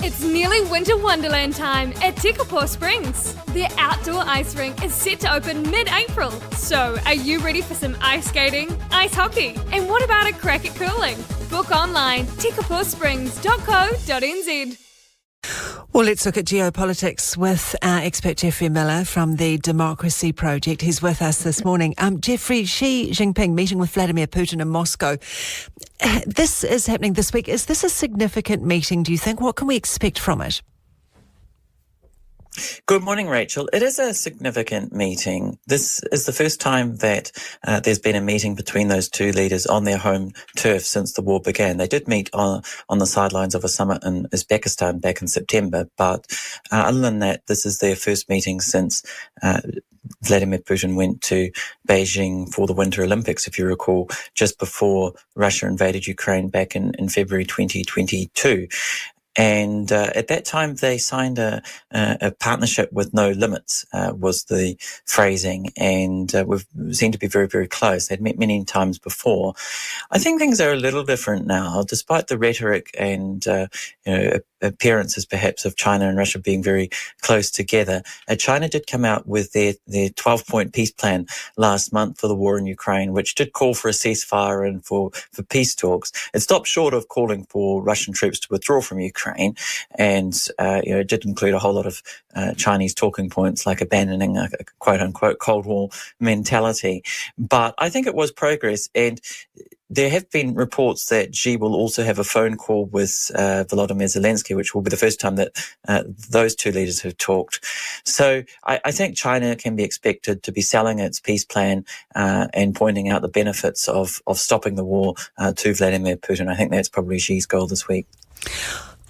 It's nearly winter wonderland time at Tekapo Springs. Their outdoor ice rink is set to open mid-April. So, are you ready for some ice skating, ice hockey? And what about a crack at curling? Book online, tekaposprings.co.nz. Well, let's look at geopolitics with our expert Geoffrey Miller from the Democracy Project. He's with us this morning. Geoffrey, Xi Jinping meeting with Vladimir Putin in Moscow. This is happening this week. Is this a significant meeting, do you think? What can we expect from it? Good morning, Rachel. It is a significant meeting. This is the first time that there's been a meeting between those two leaders on their home turf since the war began. They did meet on the sidelines of a summit in Uzbekistan back in September, but other than that, this is their first meeting since Vladimir Putin went to Beijing for the Winter Olympics, if you recall, just before Russia invaded Ukraine back in February 2022. And at that time, they signed a partnership with no limits, was the phrasing, and we've seemed to be very, very close. They'd met many times before. I think things are a little different now, despite the rhetoric and appearances perhaps of China and Russia being very close together. China did come out with their 12-point peace plan last month for the war in Ukraine, which did call for a ceasefire and for peace talks. It stopped short of calling for Russian troops to withdraw from Ukraine, and it did include a whole lot of Chinese talking points like abandoning a quote-unquote Cold War mentality. But I think it was progress, and there have been reports that Xi will also have a phone call with Volodymyr Zelensky, which will be the first time that those two leaders have talked. So I think China can be expected to be selling its peace plan and pointing out the benefits of stopping the war to Vladimir Putin. I think that's probably Xi's goal this week.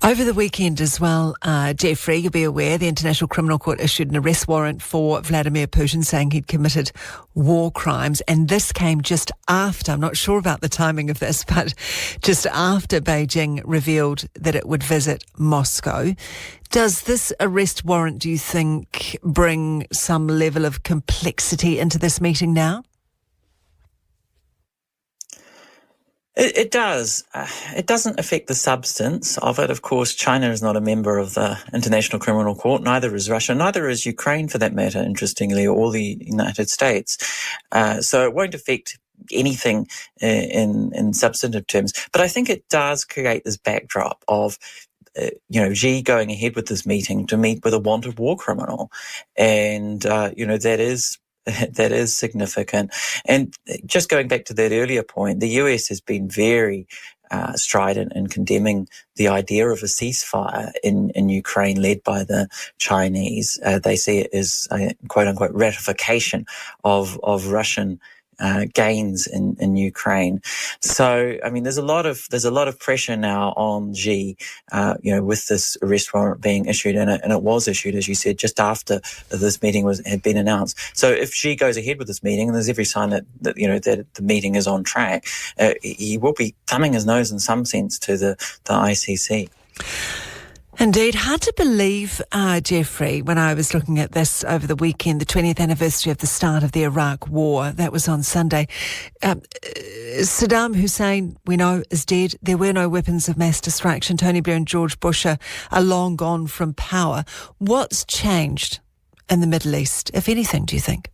Over the weekend as well, Geoffrey, you'll be aware, the International Criminal Court issued an arrest warrant for Vladimir Putin, saying he'd committed war crimes. And this came just after, I'm not sure about the timing of this, but just after Beijing revealed that it would visit Moscow. Does this arrest warrant, do you think, bring some level of complexity into this meeting now? It does. It doesn't affect the substance of it. Of course, China is not a member of the International Criminal Court. Neither is Russia. Neither is Ukraine, for that matter, interestingly, or the United States. So it won't affect anything in substantive terms. But I think it does create this backdrop of Xi going ahead with this meeting to meet with a wanted war criminal. And, that is significant. And just going back to that earlier point, the US has been very strident in condemning the idea of a ceasefire in Ukraine led by the Chinese. They see it as a quote-unquote ratification of Russian gains in Ukraine. So, I mean, there's a lot of pressure now on Xi, with this arrest warrant being issued, and it was issued, as you said, just after this meeting had been announced. So, if Xi goes ahead with this meeting, and there's every sign that the meeting is on track, he will be thumbing his nose in some sense to the ICC. Indeed. Hard to believe, Geoffrey, when I was looking at this over the weekend, the 20th anniversary of the start of the Iraq War. That was on Sunday. Saddam Hussein, we know, is dead. There were no weapons of mass destruction. Tony Blair and George Bush are long gone from power. What's changed in the Middle East, if anything, do you think?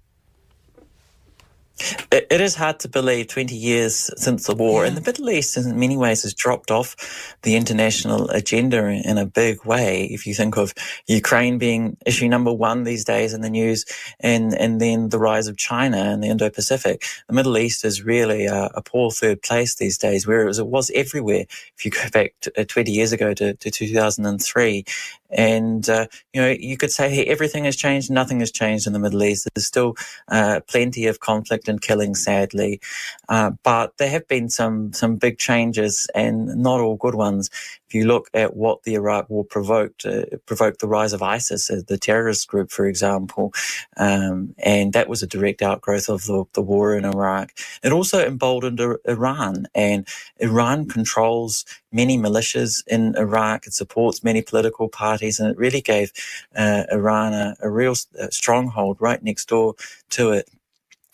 It is hard to believe 20 years since the war, and the Middle East in many ways has dropped off the international agenda in a big way. If you think of Ukraine being issue number one these days in the news, and then the rise of China and the Indo-Pacific, the Middle East is really a poor third place these days, whereas it was everywhere if you go back 20 years ago to 2003. And, you could say, hey, everything has changed, nothing has changed in the Middle East. There's still plenty of conflict and killing, sadly. But there have been some big changes, and not all good ones. If you look at what the Iraq War provoked, it provoked the rise of ISIS, the terrorist group, for example, and that was a direct outgrowth of the war in Iraq. It also emboldened Iran, and Iran controls many militias in Iraq. It supports many political parties, and it really gave Iran a real stronghold right next door to it.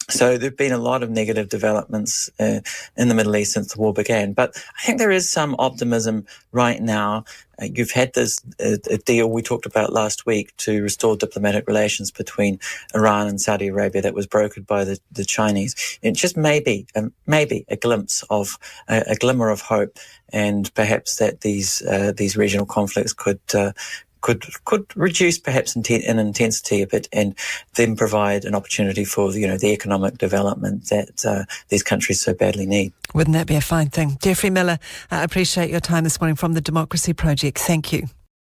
So there have been a lot of negative developments in the Middle East since the war began. But I think there is some optimism right now. You've had this a deal we talked about last week to restore diplomatic relations between Iran and Saudi Arabia that was brokered by the Chinese. It just maybe a glimpse of a glimmer of hope, and perhaps that these regional conflicts could reduce perhaps in intensity a bit, and then provide an opportunity for the economic development that these countries so badly need. Wouldn't that be a fine thing? Geoffrey Miller, I appreciate your time this morning from the Democracy Project. Thank you.